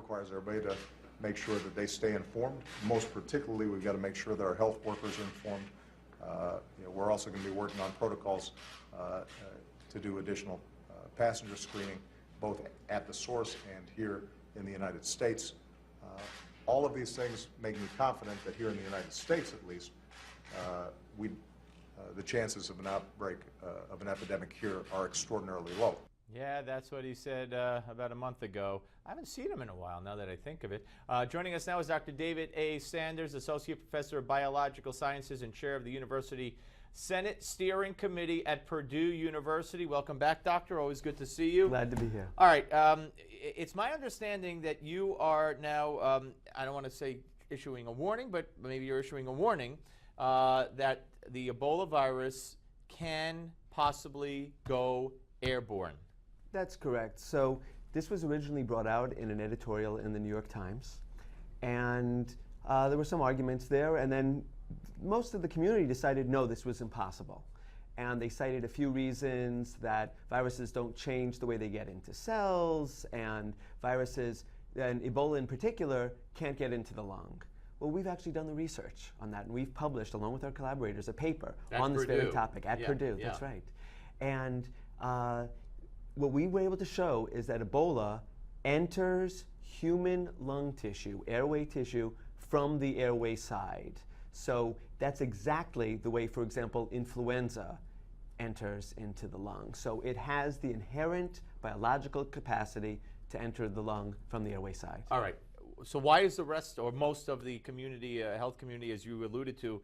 requires everybody to make sure that they stay informed. Most particularly, we've got to make sure that our health workers are informed. We're also going to be working on protocols to do additional passenger screening, both at the source and here in the United States. All of these things make me confident that here in the United States, at least, the chances of an outbreak of an epidemic here are extraordinarily low. Yeah, that's what he said about a month ago. I haven't seen him in a while, now that I think of it. Joining us now is Dr. David A. Sanders, Associate Professor of Biological Sciences and Chair of the University Senate Steering Committee at Purdue University. Welcome back, Doctor. Always good to see you. Glad to be here. All right. It's my understanding that you are now, I don't want to say issuing a warning, but maybe you're issuing a warning that the Ebola virus can possibly go airborne. That's correct. So this was originally brought out in an editorial in the New York Times, and there were some arguments there, and then most of the community decided no, this was impossible. And they cited a few reasons, that viruses don't change the way they get into cells, and viruses, and Ebola in particular, can't get into the lung. Well, we've actually done the research on that, and we've published, along with our collaborators, a paper on this very topic at Purdue. Yeah. That's right. And what we were able to show is that Ebola enters human lung tissue, airway tissue, from the airway side. So that's exactly the way, for example, influenza enters into the lung. So it has the inherent biological capacity to enter the lung from the airway side. All right. So why is the rest, or most of the community, health community, as you alluded to,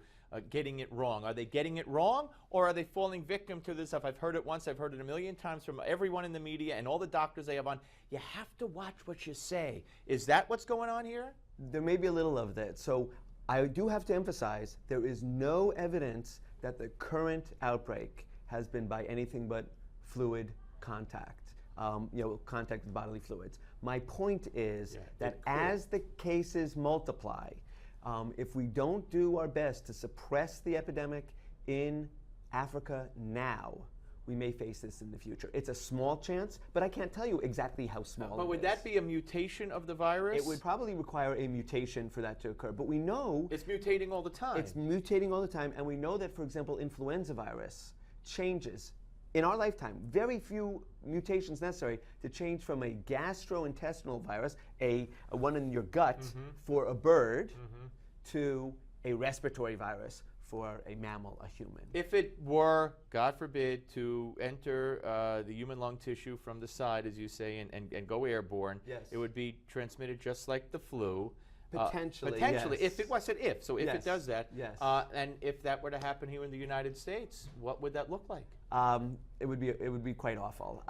getting it wrong? Are they getting it wrong, or are they falling victim to this stuff? I've heard it once, I've heard it a million times from everyone in the media and all the doctors they have on. You have to watch what you say. Is that what's going on here? There may be a little of that. So I do have to emphasize, there is no evidence that the current outbreak has been by anything but fluid contact, contact with bodily fluids. My point is that as the cases multiply, if we don't do our best to suppress the epidemic in Africa now, we may face this in the future. It's a small chance, but I can't tell you exactly how small But would that be a mutation of the virus? It would probably require a mutation for that to occur. But we know it's mutating all the time. It's mutating all the time, and we know that, for example, influenza virus changes in our lifetime. Very few mutations necessary to change from a gastrointestinal virus, a one in your gut for a bird, to a respiratory virus for a mammal, a human. If it were, God forbid, to enter the human lung tissue from the side, as you say, and go airborne, it would be transmitted just like the flu. Potentially, potentially, yes. if it was an if. So if it does that, and if that were to happen here in the United States, what would that look like? It would be quite awful.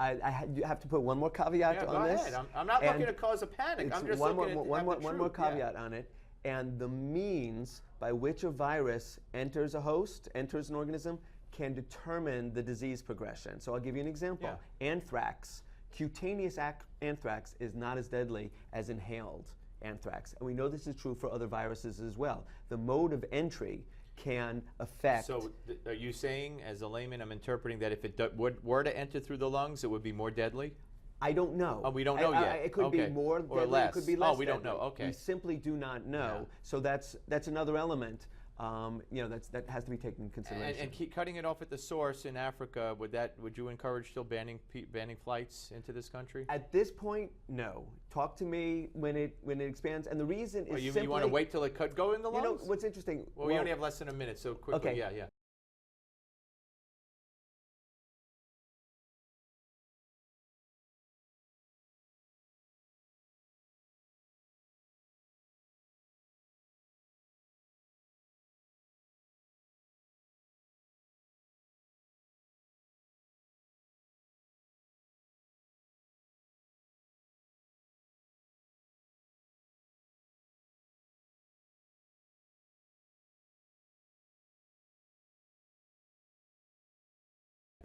You have to put one more caveat on this. Go ahead. I'm not looking to cause a panic. I'm just looking at one more caveat on it. And the means by which a virus enters a host, enters an organism, can determine the disease progression. So I'll give you an example. Anthrax, cutaneous anthrax is not as deadly as inhaled anthrax. And we know this is true for other viruses as well. The mode of entry can affect. So are you saying, as a layman, I'm interpreting that if it were to enter through the lungs, it would be more deadly? I don't know. Oh, we don't know yet. It could be more deadly, or less. It could be less. Oh, we don't know. Okay. We simply do not know. So that's another element. That has to be taken into consideration. And keep cutting it off at the source in Africa. Would you encourage still banning flights into this country? At this point, no. Talk to me when it expands. And the reason is simply. You want to wait till it could go in the lungs? You know what's interesting? Well, we only have less than a minute, so quickly. Okay. Yeah.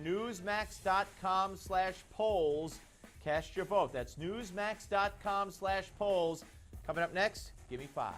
Newsmax.com/polls. Cast your vote. That's newsmax.com/polls. Coming up next, give me 5.